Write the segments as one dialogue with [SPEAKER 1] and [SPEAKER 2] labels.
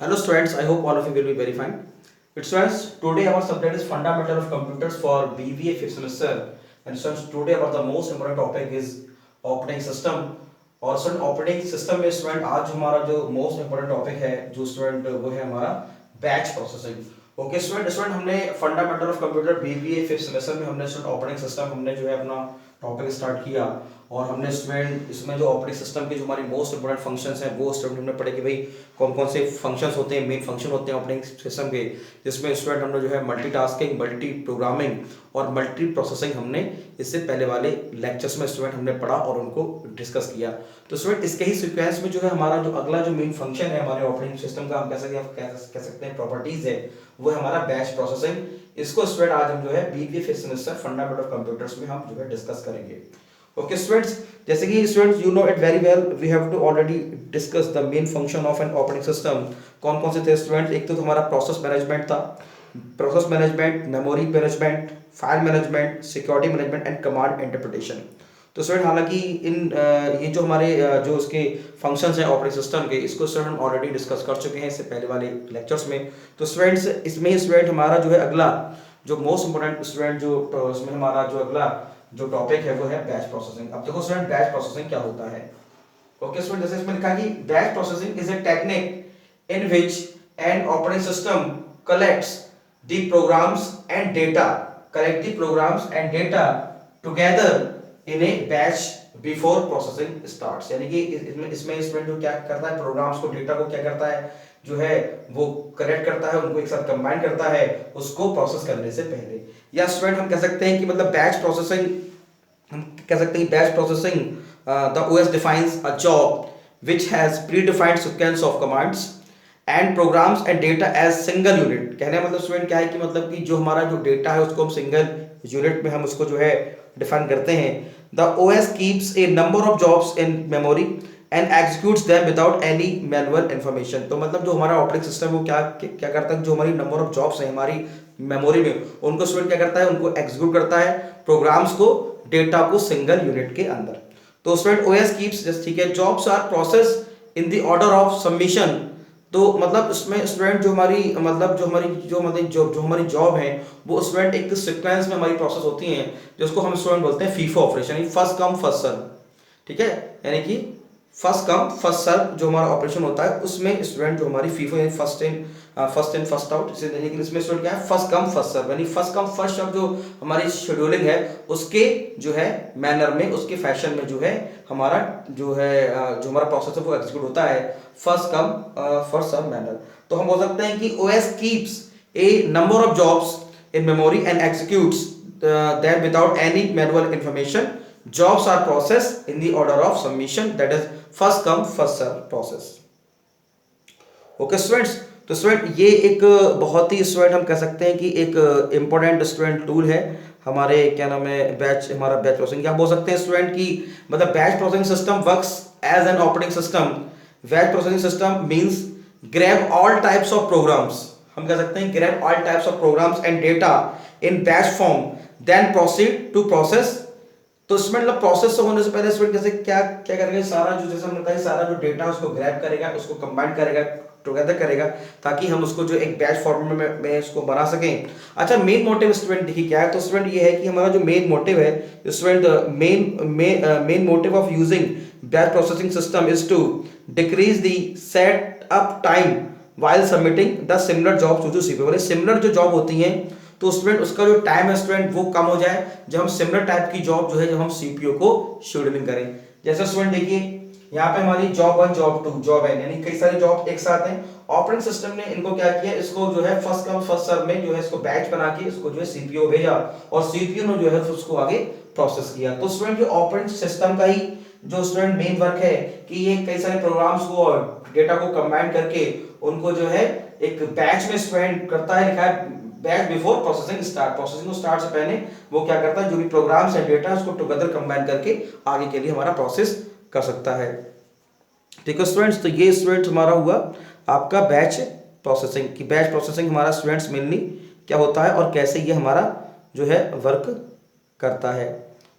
[SPEAKER 1] Hello students, I hope all of you will be very fine. Students, today our subject is fundamental of computers for BBA fifth semester. And students, today about the most important topic is operating system. और student operating system में student आज हमारा जो most important topic है जो student वो है हमारा batch processing. Okay student student हमने fundamental of computer BBA fifth semester में हमने स्टूडेंट ऑपरेटिंग सिस्टम हमने जो है अपना टॉपिक स्टार्ट किया और हमने स्टूडेंट इसमें जो ऑपरेटिंग सिस्टम की जो हमारी मोस्ट इंपोर्टेंट फंक्शंस हैं वो स्टूडेंट हमने पढ़े कि भाई कौन कौन से फंक्शंस होते हैं, मेन फंक्शन होते हैं ऑपरेटिंग सिस्टम के, जिसमें स्टूडेंट हमने जो है मल्टीटास्किंग, मल्टी प्रोग्रामिंग और मल्टी प्रोसेसिंग हमने इससे पहले वाले लेक्चर्स में स्टूडेंट हमने पढ़ा और उनको डिस्कस किया। तो स्टूडेंट इसके ही सीक्वेंस में जो है हमारा जो अगला जो मेन फंक्शन है हमारे ऑपरेटिंग सिस्टम का, हम कह सकते हैं प्रॉपर्टीज है, वो है हमारा बैच प्रोसेसिंग। इसको स्टूडेंट आज हम जो है BBA fifth semester fundamental of computers में हम जो है डिस्कस करेंगे। ओके स्टूडेंट्स, जैसे कि students you know it very well, we have to already discuss the main function of an operating system. कौन कौन से थे स्टूडेंट्स? एक तो हमारा प्रोसेस मैनेजमेंट था, process management, memory management, file management, security management and command interpretation. तो student हालांकि इन ये जो हमारे जो उसके फंक्शंस हैं ऑपरेटिंग सिस्टम के, इसको स्टूडेंट हम ऑलरेडी डिस्कस कर चुके हैं इससे पहले वाले लेक्चर्स में। तो स्टूडेंट्स इसमें ही स्टूडेंट हमारा जो है अगला जो मोस्ट इंपोर्टेंट स्टूडेंट जो इसमें हमारा जो अगला जो टॉपिक है वो है बैच प्रोसेसिंग। अब देखो स्टूडेंट बैच प्रोसेसिंग क्या होता है। ओके स्टूडेंट, जैसे इसमें लिखा कि batch processing is a technique in which an operating system collects the programs and data together in a batch before processing starts. यानी कि इसमें स्टूडेंट जो क्या करता है, प्रोग्राम्स को, डेटा को क्या करता है जो है वो कलेक्ट करता है, उनको एक साथ कंबाइन करता है उसको प्रोसेस करने से पहले। या स्टूडेंट हम कह सकते हैं कि मतलब बैच प्रोसेसिंग, हम कह सकते हैं batch processing the OS defines a job which has predefined sequence of commands and programs and data as single unit. कहने का मतलब स्टूडेंट क्या है कि मतलब कि जो हमारा जो डेटा है उसको हम सिंगल यूनिट में हम उसको जो है डिफाइन करते हैं। The OS keeps a number of jobs in memory and executes them without any manual information. तो मतलब जो हमारा ऑपरेटिंग सिस्टम वो क्या क्या करता है, जो हमारी नंबर ऑफ जॉब्स हैं हमारी मेमोरी में, उनको स्टूडेंट क्या करता है, उनको एग्जीक्यूट करता है, प्रोग्राम्स को, डेटा को सिंगल यूनिट के अंदर। तो स्टूडेंट ओएस कीप्स, ठीक है, jobs are process in the order of submission. तो मतलब इसमें स्टूडेंट जो हमारी मतलब जो हमारी जॉब है वो स्टूडेंट एक सीक्वेंस में हमारी प्रोसेस होती हैं, जिसको हम स्टूडेंट बोलते हैं FIFO operation, first come first serve. ठीक है, यानी कि फर्स्ट कम फर्स्ट सर्व जो हमारा ऑपरेशन होता है उसमें स्टूडेंट जो हमारी फीफो है फर्स्ट इन फर्स्ट आउट, इसे लेकिन इसमें स्टूडेंट क्या है, फर्स्ट कम फर्स्ट सर्व, यानी फर्स्ट कम फर्स्ट सर्व जो हमारी शेड्यूलिंग है उसके जो है मैनर में, उसके फैशन में जो है हमारा जो है जो हमारा प्रोसेस है वो एग्जीक्यूट होता है first come first serve manner. तो हम बोल सकते हैं कि OS keeps a number of jobs in memory and executes that without any manual information. Jobs are processed in the order of submission, that is first come first serve process. Okay students, तो student ये एक बहुत ही student हम कह सकते हैं कि एक इम्पोर्टेंट स्टूडेंट टूल है हमारे, क्या नाम है, बैच, हमारा बैच प्रोसेसिंग। क्या बोल सकते हैं स्टूडेंट की मतलब batch processing system works as an operating system. Batch processing system means grab all types of programs, हम कह सकते हैं grab all types of programs and data in batch form then proceed to process. तो इसमें मतलब process होने से पहले स्टूडेंट कैसे क्या क्या करेगा, सारा जो जैसे हमने बताया सारा जो डेटा उसको ग्रैब करेगा, उसको कंबाइन करेगा, टुगेदर करेगा, ताकि हम उसको जो एक बैच फॉर्मेट में उसको बना सकें। अच्छा, मेन मोटिव स्टूडेंट देखिए क्या है, तो स्टूडेंट ये है कि हमारा जो मेन मोटिव है student, main motive of using batch processing system is to decrease the set up time while submitting the similar jobs to CPU. Similar जो जॉब होती हैं तो स्टूडेंट उसका जो टाइम है स्टूडेंट वो कम हो जाए जब हम सिमिलर टाइप की जॉब जो है जब हम सीपीयू को शेड्यूलिंग करें। जैसे स्टूडेंट देखिए यहाँ पे हमारी जॉब 1 जॉब 2 जॉब है, यानी कई सारे जॉब एक साथ हैं। ऑपरेटिंग सिस्टम ने इनको क्या किया, इसको जो है फर्स्ट कम फर्स्ट सर्व में जो है इसको बैच बना के इसको जो है सीपीयू भेजा और सीपीयू ने जो है उसको आगे प्रोसेस किया। तो स्टूडेंट जो ऑपरेटिंग सिस्टम का ही जो स्टूडेंट मेन वर्क है कि ये कई सारे प्रोग्राम्स को और डेटा को कंबाइन करके उनको जो है एक बैच में स्टूडेंट करता है, लिखा है batch before processing start. Processing को स्टार्ट से पहले वो क्या करता है, जो भी प्रोग्राम्स है डेटा उसको टुगेदर कंबाइन करके आगे के लिए हमारा प्रोसेस कर सकता है। ठीक है स्टूडेंट्स, तो ये स्टूडेंट हमारा हुआ आपका बैच प्रोसेसिंग की। बैच प्रोसेसिंग हमारा स्टूडेंट्स मेनली क्या होता है और कैसे ये हमारा जो है वर्क करता है।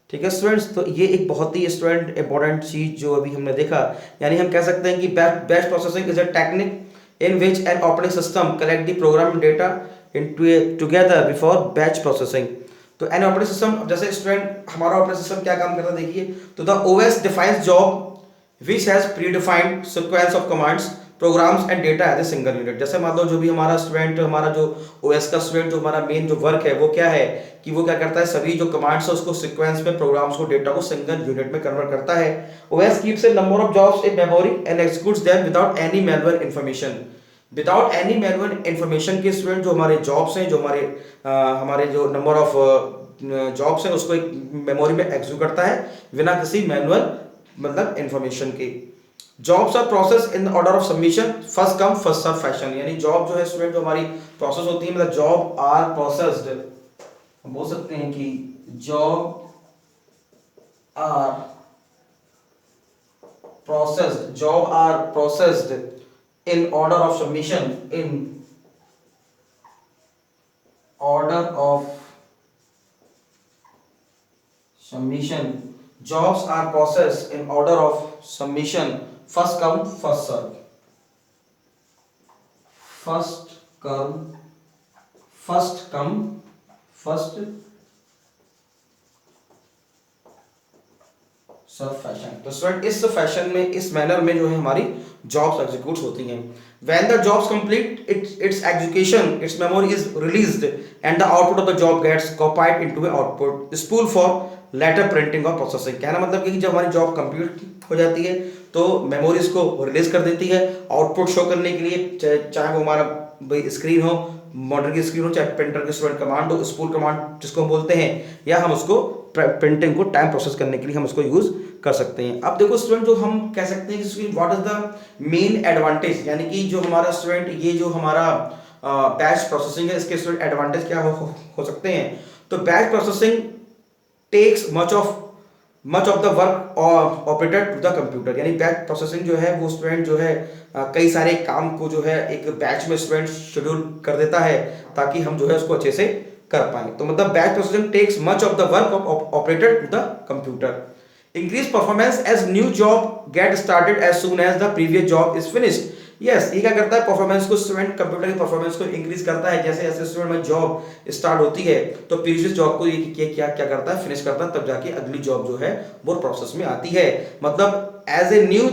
[SPEAKER 1] ठीक है स्टूडेंट्स, तो ये एक बहुत ही स्टूडेंट इंपॉर्टेंट चीज जो अभी हमने देखा, यानी हम कह सकते हैं कि batch processing is a technique in which an operating system collect the program data into together before batch processing. तो एन ऑपरेटिंग सिस्टम, जैसे स्टूडेंट हमारा ऑपरेटिंग सिस्टम क्या काम करता है देखिए, तो the OS defines job which has predefined sequence of commands programs and data as a single unit. जैसे मान लो जो भी हमारा स्टूडेंट, हमारा जो ओएस का स्टूडेंट, जो हमारा मेन जो वर्क है वो क्या है कि वो क्या करता है, सभी जो कमांड्स है उसको सीक्वेंस में, प्रोग्राम्स को, डेटा को सिंगल यूनिट में कन्वर्ट करता है। OS keeps a number of jobs in memory and executes them without any manual information. Without any manual information के स्टूडेंट जो हमारे जॉब्स हैं, जो हमारे जो नंबर ऑफ जॉब्स हैं उसको एक मेमोरी में एग्जीक्यूट करता है बिना किसी मैनुअल मतलब इंफॉर्मेशन के। Jobs are process in order of submission, first come first serve fashion. यानी जॉब जो है स्टूडेंट, जो हमारी प्रोसेस होती है, मतलब जॉब आर प्रोसेस्ड, हम बोल सकते हैं कि job are processed in order of submission, in order of submission, jobs are processed in order of submission, first come first serve, first come first serve fashion. तो student इस fashion में, इस manner में जो है हमारी जॉब्स एग्जीक्यूट होती हैं। When the jobs complete its execution, its memory is released and the output of the job gets copied into a output spool for later printing और प्रोसेसिंग। कहना मतलब कि जब हमारी जॉब कंप्लीट हो जाती है तो मेमोरीज को रिलीज कर देती है आउटपुट शो करने के लिए, चाहे वो हमारा स्क्रीन हो, मॉनिटर की स्क्रीन हो, चाहे प्रिंटर की स्टूडेंट कमांड हो, स्पूल कमांड जिसको हम बोलते हैं, या हम उसको प्रिंटिंग को टाइम प्रोसेस करने के लिए हम उसको यूज कर सकते हैं। अब देखो स्टूडेंट, जो हम कह सकते हैं कि what is the main advantage, यानी कि जो हमारा स्टूडेंट ये जो हमारा बैच प्रोसेसिंग है, इसके स्टूडेंट एडवांटेज क्या हो सकते हैं। तो batch processing takes much of the work operated to the computer. यानी बैच प्रोसेसिंग जो है वो स्टूडेंट जो है कई सारे काम को जो है एक बैच में स्टूडेंट शेड्यूल कर देता है ताकि हम जो है उसको अच्छे से कर पाए। तो मतलब batch processing takes much of the work operated to the computer. Increase performance as new job get started as soon as the previous job is finished. Yes, ये क्या करता है, परफॉर्मेंस को, स्टूडेंट कंप्यूटर की परफॉर्मेंस को increase करता है। जैसे जैसे स्टूडेंट में जॉब स्टार्ट होती है तो प्रीवियस जॉब को ये क्या करता है, फिनिश करता है, तब जाके अगली जॉब जो है वो प्रोसेस में आती है। मतलब as a new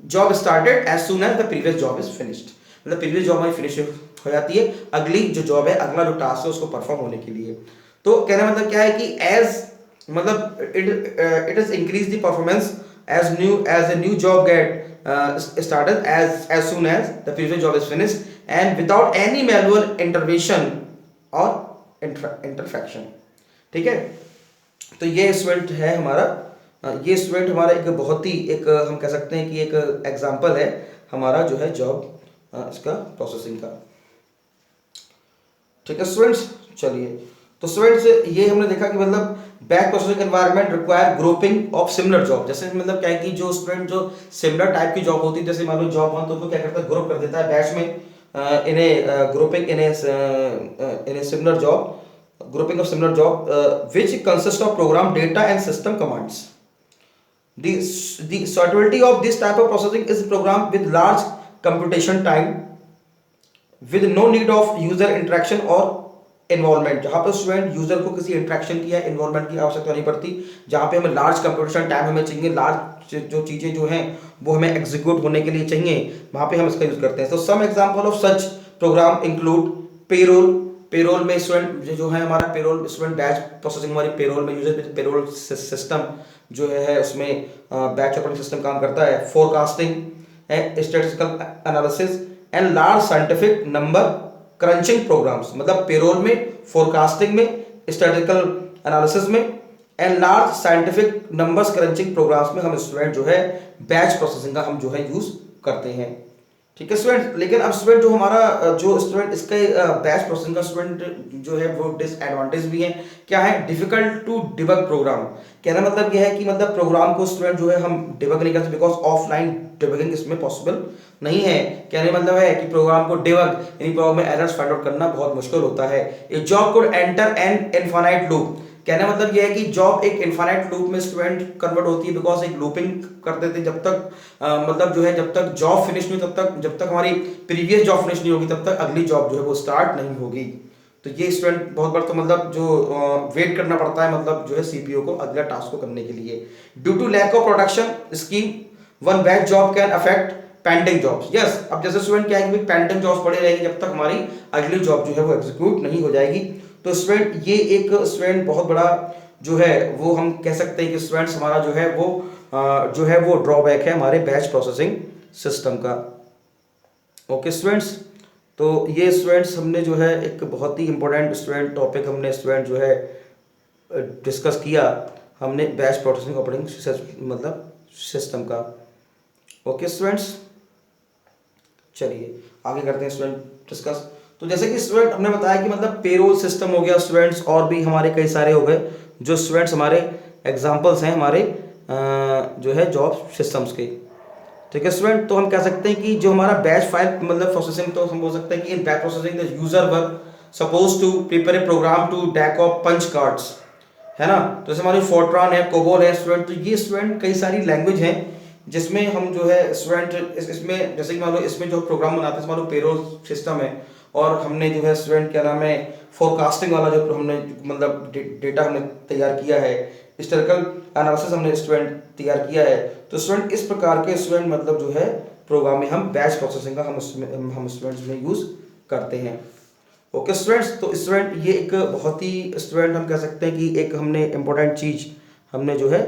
[SPEAKER 1] job started as soon as the previous job is finished. मतलब प्रीवियस जॉब हमारी फिनिश हो जाती है, अगली जो जॉब है, अगला जो टास्क है उसको परफॉर्म होने के लिए। तो कहने मतलब क्या है कि एज मतलब it is increase the performance as a new job get started as soon as the previous job is finished and without any manual intervention or interfaction। ठीक है, तो ये स्टूडेंट है हमारा, ये स्टूडेंट हमारा एक बहुत ही एक हम कह सकते हैं कि एक एग्जांपल है हमारा जो है जॉब इसका प्रोसेसिंग का। ठीक है स्टूडेंट्स, चलिए तो स्टूडेंट्स ये हमने देखा कि मतलब batch processing environment require grouping of similar job. जैसे मतलब क्या है कि जो स्टूडेंट जो सिमिलर टाइप की जॉब होती है, जैसे मान लो जॉब 1 तो उसको क्या करता है, ग्रुप कर देता है बैच में, इन्हें ग्रुपिंग इन्हें similar job, grouping of similar job which consist of program data and system commands. The suitability of this type of processing is program with large computation time with no need of user interaction or involvement. जहाँ पे student user को किसी interaction की या involvement की आवश्यकता नहीं पड़ती, जहाँ पे हमें लार्ज कंप्यूटेशन टाइम हमें चाहिए, लार्ज जो चीज़ें जो हैं वो हमें एग्जीक्यूट होने के लिए चाहिए, वहाँ पे हम इसका यूज़ करते हैं। तो some example of such program include payroll. Payroll में स्टूडेंट जो है हमारा पेरोल स्टूडेंट बैच प्रोसेसिंग हमारी पेरोल में यूजर पेरोल सिस्टम जो है उसमें बैच ऑपरेटिंग सिस्टम काम करता है। Forecasting and statistical analysis and large scientific number crunching programs. मतलब पेरोल में, फोरकास्टिंग में, स्टैटिस्टिकल एनालिसिस में and large scientific numbers crunching programs में हम स्टूडेंट जो है बैच प्रोसेसिंग का हम जो है यूज करते हैं। ठीक है स्टूडेंट, लेकिन अब स्टूडेंट जो हमारा जो स्टूडेंट इसके बैच प्रोसेसिंग का स्टूडेंट जो है वो डिसएडवांटेज भी है। क्या है, डिफिकल्ट टू डिबग प्रोग्राम। कहना मतलब यह है कि मतलब प्रोग्राम को स्टूडेंट जो है हम डिबग नहीं कर सकते बिकॉज ऑफलाइन डिबगिंग इसमें पॉसिबल नहीं है। कहने मतलब है कि प्रोग्राम को डिबग यानी प्रोग्राम में एरर्स फाइंड आउट करना बहुत मुश्किल होता है। ए job code enter an infinite loop. कहने का मतलब ये है कि जॉब एक इनफाइनाइट लूप में स्टूडेंट कन्वर्ट होती है, बिकॉज एक लूपिंग करते थे जब तक मतलब जो है जब तक जॉब फिनिश नहीं, तब तक जब तक हमारी प्रीवियस जॉब फिनिश नहीं होगी तब तक अगली जॉब जो है वो स्टार्ट नहीं होगी। तो ये स्टूडेंट बहुत बार तो मतलब जो वेट करना पड़ता है मतलब जो है सीपीयू को अगला टास्क को करने के लिए। Due to lack of production scheme one batch job can affect pending jobs. Yes, अब जैसे स्टूडेंट क्या है कि पेंडिंग जॉब्स पड़े रहेंगी जब तक हमारी अगली जॉब जो है वो एग्जीक्यूट नहीं हो जाएगी। तो स्टूडेंट ये एक स्टूडेंट बहुत बड़ा जो है वो हम कह सकते हैं कि स्टूडेंट्स हमारा जो है वो ड्रॉबैक है हमारे बैच प्रोसेसिंग सिस्टम का। ओके स्टूडेंट्स, तो ये स्टूडेंट्स हमने जो है एक बहुत ही इंपॉर्टेंट स्टूडेंट टॉपिक हमने स्टूडेंट जो है डिस्कस किया हमने बैच प्रोसेसिंग ऑपरेटिंग मतलब सिस्टम का। ओके स्टूडेंट्स, चलिए आगे करते हैं स्टूडेंट डिस्कस। तो जैसे कि स्टूडेंट हमने बताया कि मतलब पेरोल सिस्टम हो गया स्टूडेंट्स, और भी हमारे कई सारे हो गए जो स्टूडेंट्स हमारे एग्जांपल्स हैं हमारे जो है जॉब सिस्टम्स के। ठीक है स्टूडेंट, तो हम कह सकते हैं कि जो हमारा बैच फाइल मतलब प्रोसेसिंग, तो हम बोल सकते हैं कि in batch processing the user were suppose to prepare a program to deck of punch cards, है ना। तो जैसे हमारी फोर्ट्रॉन है, कोबोल है स्टूडेंट, तो ये स्टूडेंट कई सारी लैंग्वेज हैं जिसमें हम जो है स्टूडेंट इसमें जैसे कि मान लो इसमें जो प्रोग्राम बनाते हैं मान लो पेरोल सिस्टम है, और हमने जो है स्टूडेंट क्या नाम है फोरकास्टिंग वाला जो हमने मतलब डेटा हमने तैयार किया है, हिस्टोरिकल एनालिसिस हमने स्टूडेंट तैयार किया है। तो स्टूडेंट इस प्रकार के स्टूडेंट मतलब जो है प्रोग्राम में हम बैच प्रोसेसिंग का हम स्टूडेंट्स में यूज करते हैं। ओके स्टूडेंट्स, तो स्टूडेंट ये एक बहुत ही स्टूडेंट हम कह सकते हैं कि एक हमने इंपॉर्टेंट चीज हमने जो है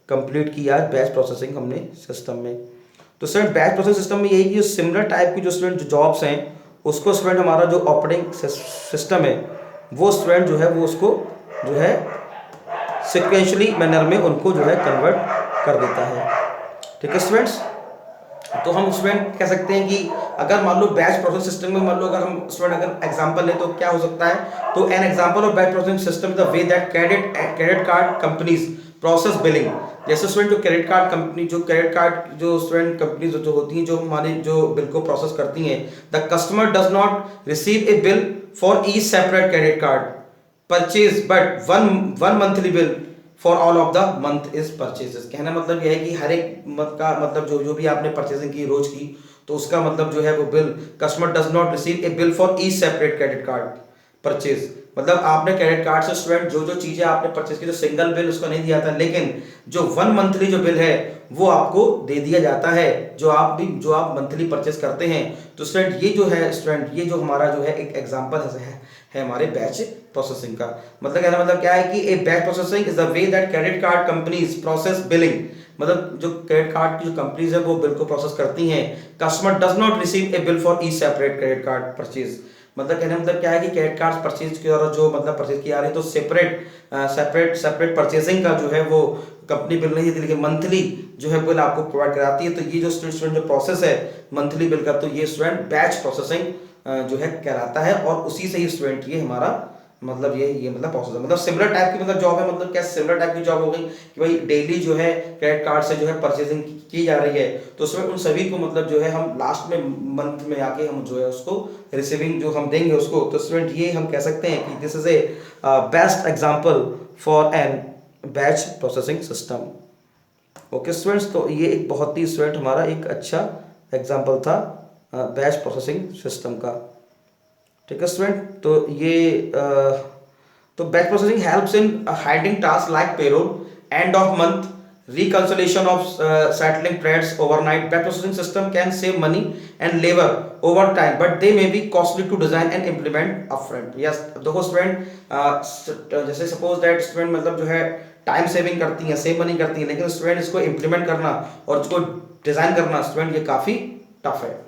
[SPEAKER 1] कंप्लीट किया है बैच प्रोसेसिंग हमने सिस्टम में। तो स्टूडेंट बैच प्रोसेसिंग सिस्टम में यही कि सिमिलर टाइप की जो स्टूडेंट जॉब्स हैं उसको स्टूडेंट हमारा जो ऑपरेटिंग सिस्टम है वो स्टूडेंट जो है वो उसको जो है सिक्वेंशली मैनर में उनको जो है कन्वर्ट कर देता है। ठीक है स्टूडेंट्स, तो हम स्टूडेंट कह सकते हैं कि अगर मान लो बैच प्रोसेस सिस्टम में मान लो अगर हम स्टूडेंट अगर एग्जांपल ले तो क्या हो सकता है, तो an example of batch processing system the way that credit card companies process billing. जैसे स्टूडेंट जो क्रेडिट कार्ड कंपनी जो क्रेडिट कार्ड जो स्टूडेंट कंपनीज जो होती हैं जो हमारे जो बिल को प्रोसेस करती हैं, the customer does not receive A bill for each separate credit card purchase but one monthly bill for all of the month is purchases. कहना मतलब यह है कि हर एक मत का मतलब जो भी आपने परचेजिंग की रोज की तो उसका मतलब जो है वो bill customer does not receive A bill for each separate credit card purchase. मतलब आपने क्रेडिट कार्ड से स्टूडेंट जो चीजें आपने परचेज की तो सिंगल बिल उसको नहीं दिया था, लेकिन जो वन मंथली जो बिल है वो आपको दे दिया जाता है जो आप मंथली परचेज करते हैं। तो स्टूडेंट ये जो है स्टूडेंट ये जो हमारा जो है एक एग्जांपल है हमारे बैच प्रोसेसिंग का। मतलब कहना मतलब क्या है कि a batch processing is the way that credit card companies process billing. मतलब जो क्रेडिट कार्ड की जो कंपनीज है वो बिल को प्रोसेस करती हैं। Customer does not receive A bill for each separate credit card purchase. मतलब कहने मतलब क्या है कि क्रेडिट कार्ड परचेज के द्वारा जो मतलब परचेज किया रही तो सेपरेट परचेजिंग का जो है वो कंपनी बिल नहीं देती, लेकिन मंथली जो है बिल आपको प्रोवाइड कराती है। तो ये जो स्टूडेंट जो प्रोसेस है मंथली बिल का, तो ये स्टूडेंट बैच प्रोसेसिंग जो है कहलाता है, और उसी से ही स्टूडेंट ये हमारा मतलब ये मतलब प्रोसेस है। मतलब सिमिलर टाइप की मतलब जॉब है। मतलब क्या सिमिलर टाइप की जॉब हो गई कि भाई डेली जो है क्रेडिट कार्ड से जो है परचेजिंग की जा रही है, तो उसमें उन सभी को मतलब जो है हम लास्ट में मंथ में आके हम जो है उसको रिसीविंग जो हम देंगे उसको। तो स्टूडेंट ये हम कह सकते हैं कि this is a best example for an batch processing system. Okay students, तो ये एक बहुत ही स्टूडेंट हमारा एक अच्छा एग्जांपल था बैच प्रोसेसिंग सिस्टम का। ठीक है स्टूडेंट, तो ये तो batch processing helps in hiding task like payroll, end of month reconciliation of settling trades overnight. Batch processing system can save money and labor over time, but they may be costly to design and implement upfront. Yes, देखो student जैसे suppose that student मतलब जो है time saving करती हैं, save money करती हैं, लेकिन स्टूडेंट इसको इम्प्लीमेंट करना और इसको डिजाइन करना स्टूडेंट ये काफी टफ है।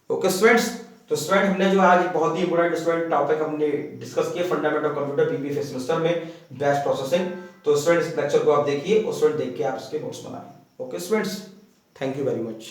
[SPEAKER 1] ओके स्टूडेंट्स, तो स्टूडेंट हमने जो आज एक बहुत ही इंपॉर्टेंट स्टूडेंट टॉपिक हमने डिस्कस किया fundamental of computer BBA first semester में बैच प्रोसेसिंग। तो स्टूडेंट इस लेक्चर को आप देखिए और स्टूडेंट देख के आप इसके नोट्स बनाएं। Okay students, thank you very much.